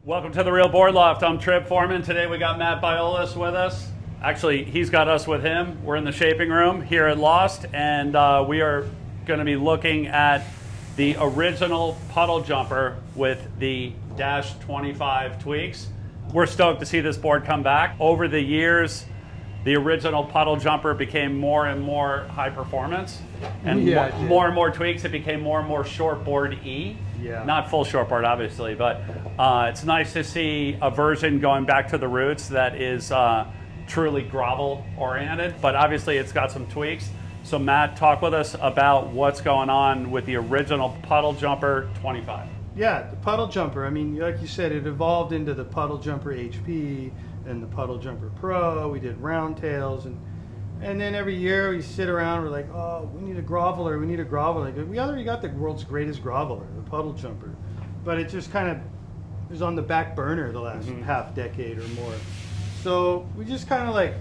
Welcome to the Real Board Loft. I'm Trip Forman. Today we got Matt Biolos with us. Actually, he's got us with him. We're in the shaping room here at Lost, and we are going to be looking at the original puddle jumper with the Dash 25 tweaks. We're stoked to see this board come back. Over the years, the original puddle jumper became more and more high performance, and more and more tweaks. It became more and more shortboard E. Yeah. Not full shortboard, obviously, but it's nice to see a version going back to the roots that is truly grovel oriented, but obviously it's got some tweaks. So Matt, talk with us about what's going on with the original puddle jumper 25. Yeah, the puddle jumper, I mean, like you said, it evolved into the puddle jumper HP and the puddle jumper Pro. We did round tails, and then every year we sit around, we're like, oh, we need a groveller, we need a groveller. We already got the world's greatest groveller, the puddle jumper, but it just kind of was on the back burner the last half decade or more. So we just kind of like,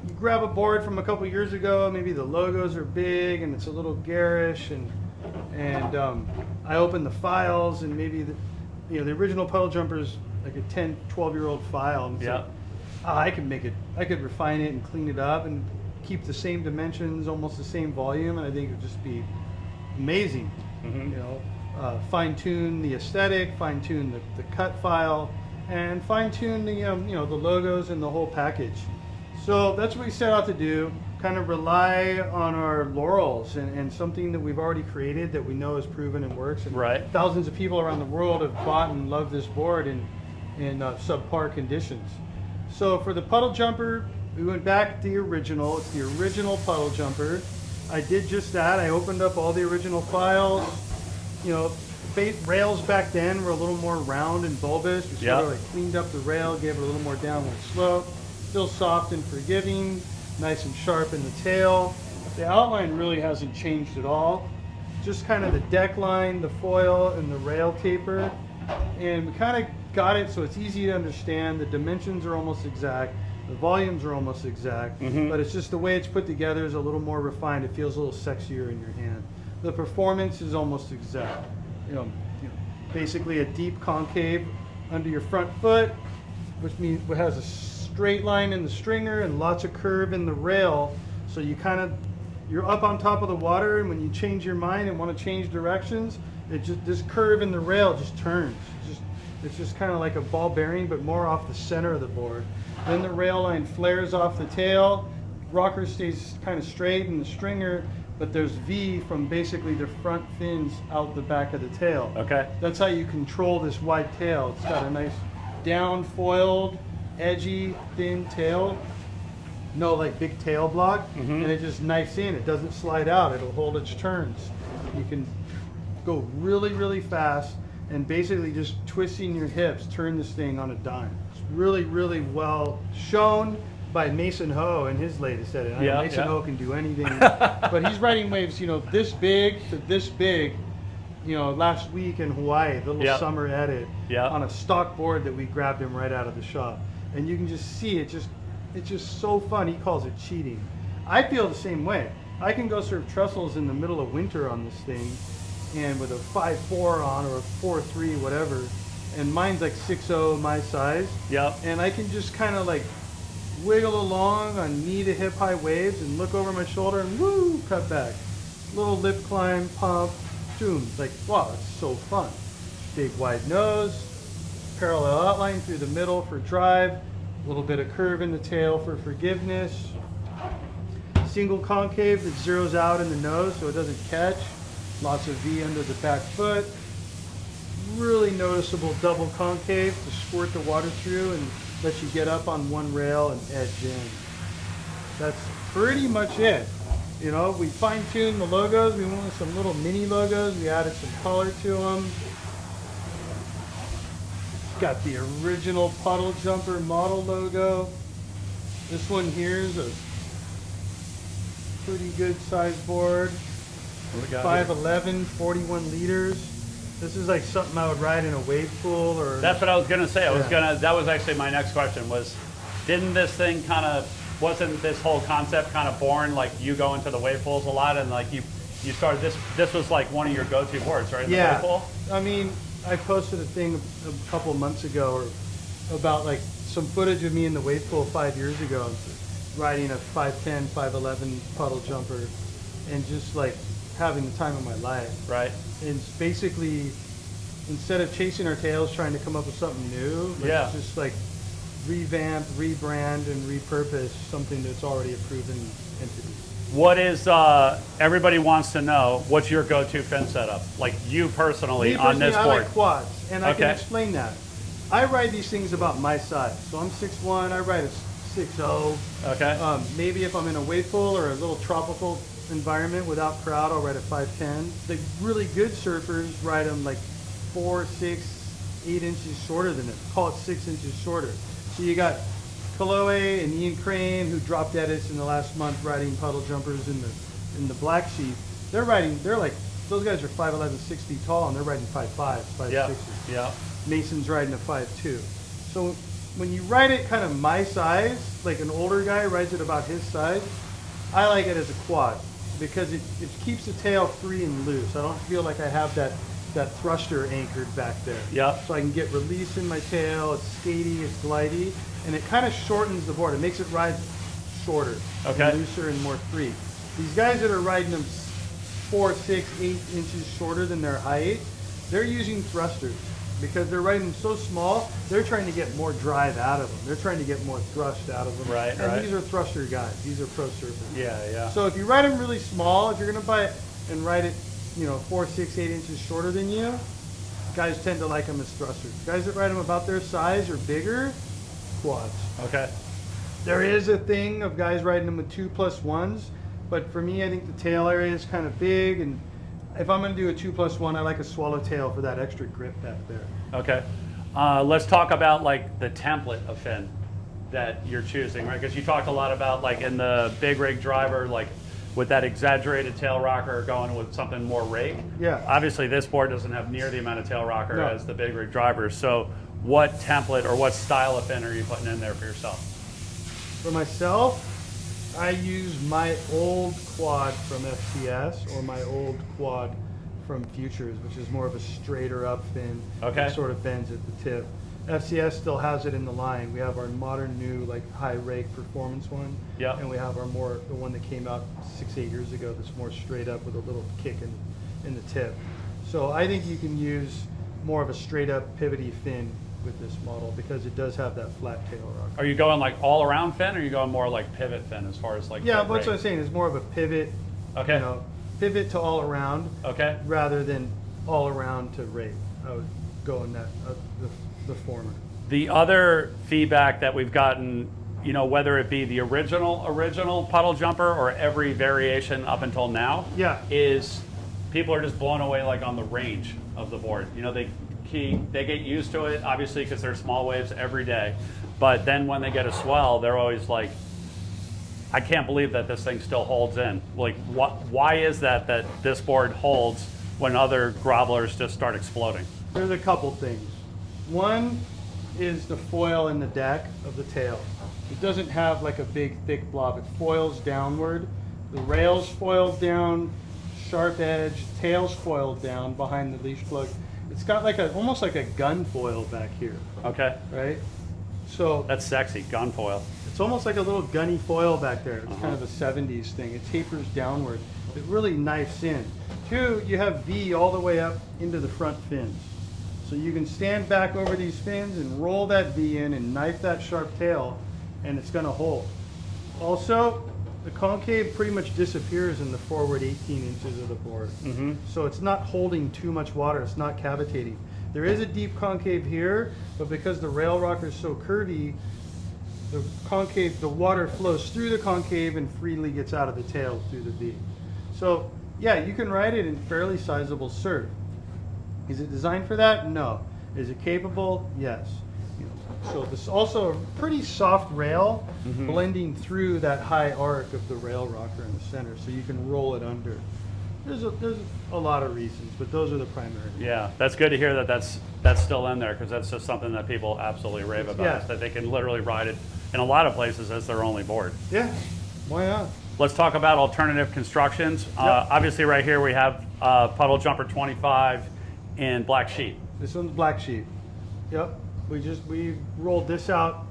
you grab a board from a couple years ago, maybe the logos are big and it's a little garish, and I open the files, and maybe the original puddle jumper's like a 10, 12-year-old file. And yeah. Like, I could make it, I could refine it and clean it up and keep the same dimensions, almost the same volume, and I think it would just be amazing. Fine-tune the aesthetic, fine-tune the cut file, and fine-tune the the logos and the whole package. So that's what we set out to do, kind of rely on our laurels and something that we've already created that we know is proven and works. And right. Thousands of people around the world have bought and loved this board in subpar conditions. So for the puddle jumper, we went back to the original. It's the original puddle jumper. I did just that. I opened up all the original files. Rails back then were a little more round and bulbous. We sort of like cleaned up the rail, gave it a little more downward slope. Still soft and forgiving, nice and sharp in the tail. The outline really hasn't changed at all. Just kind of the deck line, the foil, and the rail taper. And we kind of got it so it's easy to understand. The dimensions are almost exact. The volumes are almost exact. But it's just the way it's put together is a little more refined. It feels a little sexier in your hand. The performance is almost exact. Basically a deep concave under your front foot, which means it has a straight line in the stringer and lots of curve in the rail. So you're up on top of the water, and when you change your mind and want to change directions, this curve in the rail just turns. It's just kind of like a ball bearing, but more off the center of the board. Then the rail line flares off the tail. Rocker stays kind of straight in the stringer, but there's V from basically the front fins out the back of the tail. Okay. That's how you control this wide tail. It's got a nice down foiled, edgy, thin tail. No like big tail block, and it just knifes in. It doesn't slide out. It'll hold its turns. You can go really, really fast, and basically just twisting your hips, turn this thing on a dime. It's really, really well shown by Mason Ho in his latest edit. Mason Ho can do anything, but he's riding waves, this big to this big, last week in Hawaii, the little summer edit on a stock board that we grabbed him right out of the shop. And you can just see it's just so fun. He calls it cheating. I feel the same way. I can go serve trestles in the middle of winter on this thing, and with a 5.4 on or a 4.3, whatever, and mine's like 6.0 my size. Yep. And I can just kind of like wiggle along on knee to hip high waves and look over my shoulder and woo, cut back. Little lip climb, pump, boom. Like, wow, it's so fun. Big wide nose, parallel outline through the middle for drive, a little bit of curve in the tail for forgiveness. Single concave that zeroes out in the nose so it doesn't catch. Lots of V under the back foot. Really noticeable double concave to squirt the water through and let you get up on one rail and edge in. That's pretty much it. We fine-tuned the logos. We went with some little mini logos. We added some color to them. Got the original puddle jumper model logo. This one here is a pretty good size board. 5'11", 41 liters. This is like something I would ride in a wave pool or... That's what I was going to say. That was actually my next question was, didn't this thing wasn't this whole concept kind of born, like you go into the wave pools a lot and like you started, this was like one of your go-to boards, right? The wave pool? I mean, I posted a thing a couple of months ago about like some footage of me in the wave pool 5 years ago, riding a 510, 511 puddle jumper, and just like having the time of my life. Right. And it's basically, instead of chasing our tails trying to come up with something new, let's just like revamp, rebrand, and repurpose something that's already a proven entity. What is, everybody wants to know, what's your go-to fin setup? Like you personally on this board? I like quads, and I can explain that. I ride these things about my size. So I'm 6'1", I ride a 6'0". Okay. Maybe if I'm in a wave pool or a little tropical environment without crowd, I'll ride a 5'10". The really good surfers ride them like 4, 6, 8 inches shorter than it. Call it 6 inches shorter. So you got Kaloe and Ian Crane, who dropped edits in the last month riding puddle jumpers in the Black Sheep. They're like, those guys are 5'11", 6 feet tall, and they're riding 5'5", 5'6". Yeah. Mason's riding a 5'2". So when you ride it kind of my size, like an older guy rides it about his size, I like it as a quad because it keeps the tail free and loose. I don't feel like I have that thruster anchored back there. Yeah. So I can get release in my tail. It's skatey, it's glidey, and it kind of shortens the board. It makes it ride shorter, and looser, and more free. These guys that are riding them 4, 6, 8 inches shorter than their height, they're using thrusters. Because they're riding so small, they're trying to get more drive out of them. They're trying to get more thrust out of them. Right, and these are thruster guys. These are pro surfers. Yeah. So if you ride them really small, if you're going to buy it and ride it, 4, 6, 8 inches shorter than you, guys tend to like them as thrusters. Guys that ride them about their size or bigger, quads. Okay. There is a thing of guys riding them with 2+1s, but for me, I think the tail area is kind of big, and if I'm going to do a 2+1, I like a swallowtail for that extra grip back there. Okay. Let's talk about like the template of fin that you're choosing, right? Because you talked a lot about like in the big rig driver, like with that exaggerated tail rocker going with something more rake. Yeah. Obviously this board doesn't have near the amount of tail rocker as the big rig driver. So what template or what style of fin are you putting in there for yourself? For myself, I use my old quad from FCS or my old quad from Futures, which is more of a straighter up fin. Okay. It sort of bends at the tip. FCS still has it in the line. We have our modern new like high rake performance one. Yeah. And we have the one that came out 6, 8 years ago that's more straight up with a little kick in the tip. So I think you can use more of a straight up pivoty fin with this model because it does have that flat tail rocker. Are you going like all around fin or are you going more like pivot fin as far as like that's what I'm saying. It's more of a pivot. Okay. Pivot to all around. Okay. Rather than all around to rake. I would go in that the former. The other feedback that we've gotten, whether it be the original puddle jumper or every variation up until now, is people are just blown away like on the range of the board. They get used to it, obviously, because they're small waves every day. But then when they get a swell, they're always like, I can't believe that this thing still holds in. Like, why is that this board holds when other grovelers just start exploding? There's a couple things. One is the foil in the deck of the tail. It doesn't have like a big thick blob. It foils downward. The rail's foiled down, sharp edge, tail's foiled down behind the leash plug. It's got like almost like a gun foil back here. Okay. Right? So that's sexy, gun foil. It's almost like a little gunny foil back there. It's kind of a 70s thing. It tapers downward. It really knifes in. 2, you have V all the way up into the front fins. So you can stand back over these fins and roll that V in and knife that sharp tail, and it's going to hold. Also, the concave pretty much disappears in the forward 18 inches of the board. So it's not holding too much water. It's not cavitating. There is a deep concave here, but because the rail rocker is so curvy, the water flows through the concave and freely gets out of the tail through the V. So yeah, you can ride it in fairly sizable surf. Is it designed for that? No. Is it capable? Yes. So this is also a pretty soft rail blending through that high arc of the rail rocker in the center, so you can roll it under. There's a lot of reasons, but those are the primary. Yeah, that's good to hear that that's still in there, because that's just something that people absolutely rave about, is that they can literally ride it in a lot of places as their only board. Yeah, why not? Let's talk about alternative constructions. Obviously right here we have Puddle Jumper 25 in Black Sheep. This one's black sheep. Yep. We rolled this out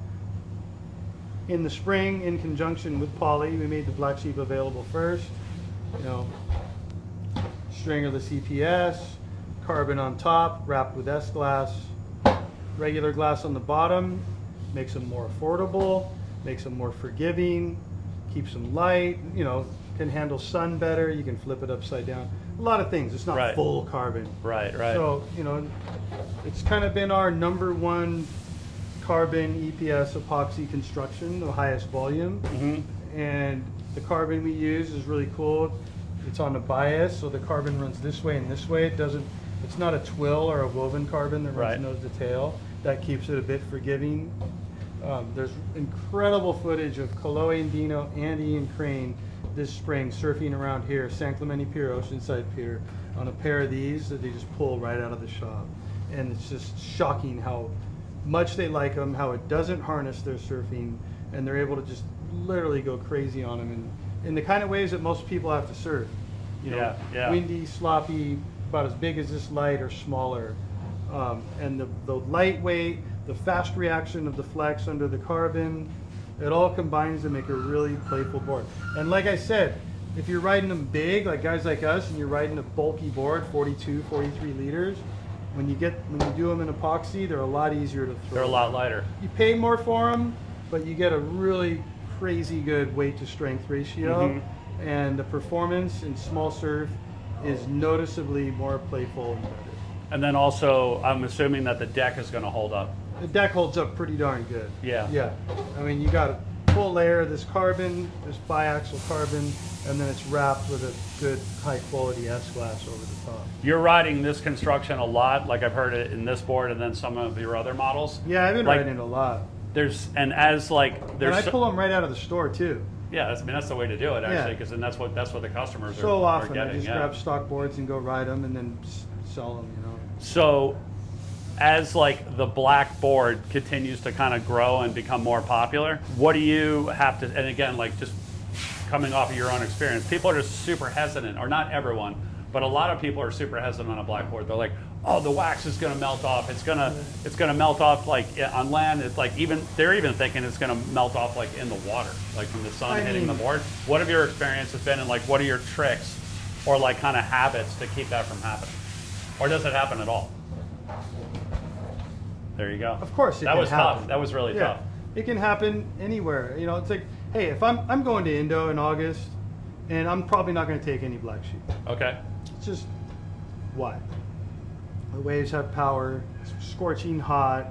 in the spring in conjunction with poly. We made the black sheep available first. You know, stringerless EPS, carbon on top, wrapped with S-glass, regular glass on the bottom, makes them more affordable, makes them more forgiving, keeps them light, you know, can handle sun better, you can flip it upside down. A lot of things, it's not full carbon. Right. So, you know, it's kind of been our #1 carbon EPS epoxy construction, the highest volume. And the carbon we use is really cool. It's on a bias, so the carbon runs this way and this way. It's not a twill or a woven carbon that runs nose to tail. That keeps it a bit forgiving. There's incredible footage of Koloe and Dino and Ian Crane this spring surfing around here, San Clemente Pier, Oceanside Pier, on a pair of these that they just pull right out of the shop. And it's just shocking how much they like them, how it doesn't harness their surfing, and they're able to just literally go crazy on them in the kind of ways that most people have to surf. You know, windy, sloppy, about as big as this light or smaller. And the lightweight, the fast reaction of the flex under the carbon, it all combines to make a really playful board. And like I said, if you're riding them big, like guys like us, and you're riding a bulky board, 42, 43 liters, when you do them in epoxy, they're a lot easier to throw. They're a lot lighter. You pay more for them, but you get a really crazy good weight to strength ratio, and the performance in small surf is noticeably more playful and better. And then also, I'm assuming that the deck is going to hold up. The deck holds up pretty darn good. Yeah. I mean, you got a full layer of this carbon, this biaxial carbon, and then it's wrapped with a good high quality S-glass over the top. You're riding this construction a lot, like I've heard it in this board and then some of your other models. Yeah, I've been riding it a lot. And I pull them right out of the store too. Yeah, that's the way to do it actually, because then that's what the customers are often getting. I just grab stock boards and go ride them and then sell them, you know. So as like the black board continues to kind of grow and become more popular, what do you have to, and again, like just coming off of your own experience, people are just super hesitant, or not everyone, but a lot of people are super hesitant on a blackboard. They're like, oh, the wax is going to melt off. It's going to melt off like on land. It's like they're even thinking it's going to melt off like in the water, like from the sun hitting the board. What have your experiences been, and like what are your tricks or like kind of habits to keep that from happening? Or does it happen at all? There you go. Of course it can happen. Tough. That was really tough. It can happen anywhere. You know, it's like, hey, if I'm going to Indo in August, and I'm probably not going to take any black sheep. Okay. It's just, why? The waves have power, it's scorching hot.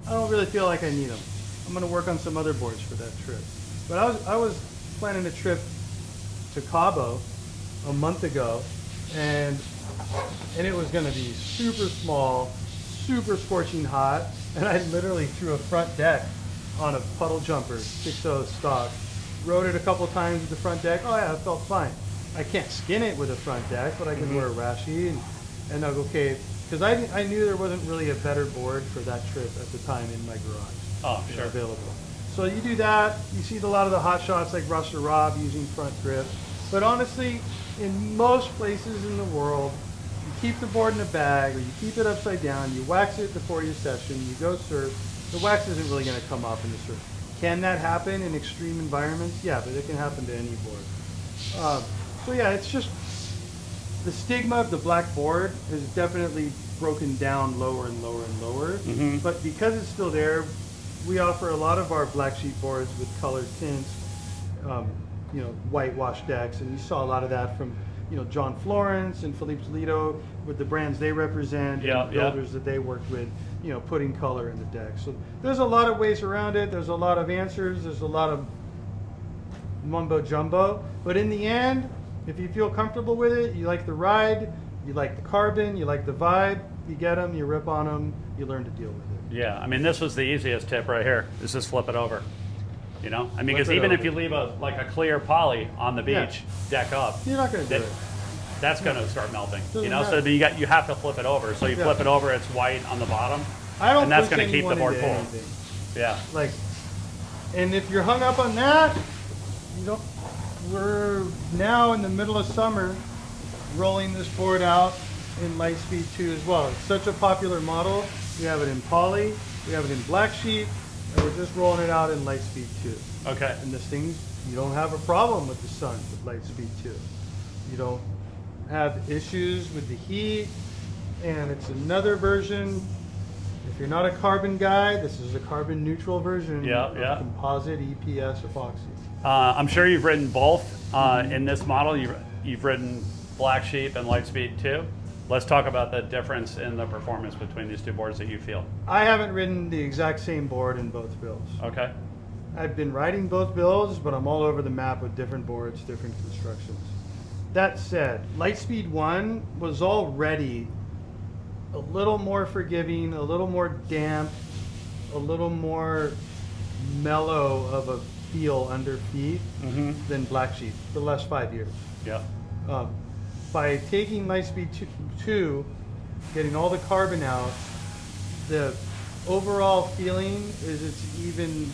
I don't really feel like I need them. I'm going to work on some other boards for that trip. But I was planning a trip to Cabo a month ago, and it was going to be super small, super scorching hot, and I literally threw a front deck on a puddle jumper, 6.0 stock. Rode it a couple times with the front deck. Oh yeah, it felt fine. I can't skin it with a front deck, but I can wear a rashi and I'll go, okay, because I knew there wasn't really a better board for that trip at the time in my garage. Available. So you do that, you see a lot of the hot shots like Russ or Rob using front grip. But honestly, in most places in the world, you keep the board in a bag or you keep it upside down, you wax it before your session, you go surf. The wax isn't really going to come off in the surf. Can that happen in extreme environments? Yeah, but it can happen to any board. So yeah, it's just the stigma of the black board has definitely broken down lower and lower and lower. But because it's still there, we offer a lot of our black sheep boards with colored tints, you know, whitewash decks, and you saw a lot of that from, you know, John Florence and Philippe Toledo with the brands they represent and the builders that they worked with, you know, putting color in the deck. So there's a lot of ways around it. There's a lot of answers. There's a lot of mumbo jumbo. But in the end, if you feel comfortable with it, you like the ride, you like the carbon, you like the vibe, you get them, you rip on them, you learn to deal with it. Yeah, I mean, this was the easiest tip right here, is just flip it over. You know, I mean, because even if you leave a clear poly on the beach, deck up, you're not going to do it. That's going to start melting. Doesn't you know, matter. so you have to flip it over. So you flip it over, it's white on the bottom, and that's going to keep the board cool. Yeah. Like, and if you're hung up on that, you don't. We're now in the middle of summer, rolling this board out in Lightspeed 2 as well. It's such a popular model. We have it in poly, we have it in black sheep, and we're just rolling it out in Lightspeed 2. Okay. And this thing, you don't have a problem with the sun with Lightspeed 2. You don't have issues with the heat, and it's another version. If you're not a carbon guy, this is a carbon neutral version of composite EPS epoxy. I'm sure you've ridden both in this model. You've ridden Black Sheep and Lightspeed 2. Let's talk about the difference in the performance between these two boards that you feel. I haven't ridden the exact same board in both builds. Okay. I've been riding both builds, but I'm all over the map with different boards, different constructions. That said, Lightspeed 1 was already a little more forgiving, a little more damp, a little more mellow of a feel under feet than Black Sheep for the last 5 years. Yeah. By taking Lightspeed 2, getting all the carbon out, the overall feeling is it's even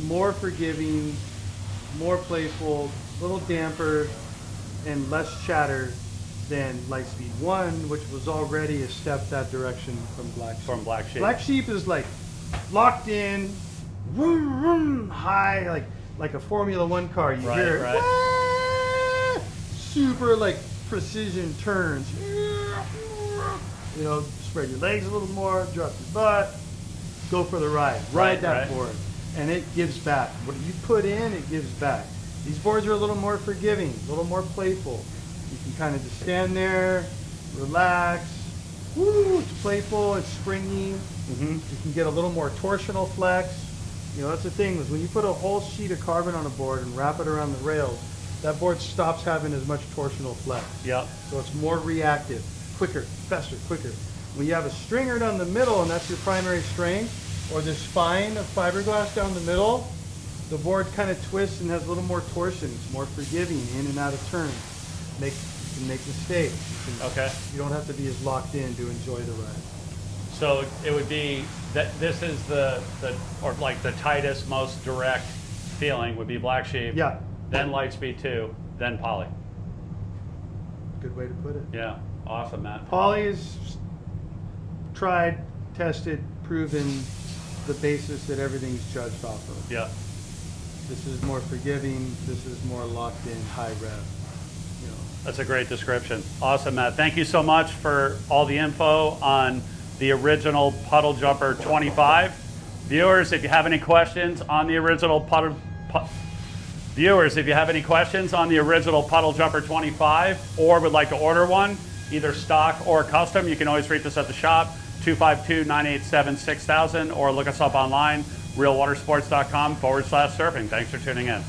more forgiving, more playful, a little damper, and less chatter than Lightspeed 1, which was already a step that direction from Black Sheep. From Black Sheep. Black Sheep is like locked in, vroom, vroom, high, like a Formula One car. You hear it, wah, super like precision turns. You know, spread your legs a little more, drop your butt, go for the ride. Ride that board. And it gives back. What you put in, it gives back. These boards are a little more forgiving, a little more playful. You can kind of just stand there, relax. Woo, it's playful, it's springy. You can get a little more torsional flex. You know, that's the thing, is when you put a whole sheet of carbon on a board and wrap it around the rails, that board stops having as much torsional flex. Yep. So it's more reactive, quicker, faster, quicker. When you have a stringer down the middle and that's your primary strength, or this spine of fiberglass down the middle, the board kind of twists and has a little more torsion. It's more forgiving in and out of turns. You can make mistakes. You don't have to be as locked in to enjoy the ride. So it would be that this is the tightest, most direct feeling would be Black Sheep. Yeah. Then Lightspeed 2, then Poly. Good way to put it. Yeah. Awesome, Matt. Poly is tried, tested, proven, the basis that everything's judged off of. Yeah. This is more forgiving. This is more locked in, high rev. You know. That's a great description. Awesome, Matt. Thank you so much for all the info on the original Puddle Jumper 25. Viewers, if you have any questions on the original Puddle Jumper 25 or would like to order one, either stock or custom, you can always reach us at the shop, 252-987-6000, or look us up online, realwatersports.com/surfing. Thanks for tuning in.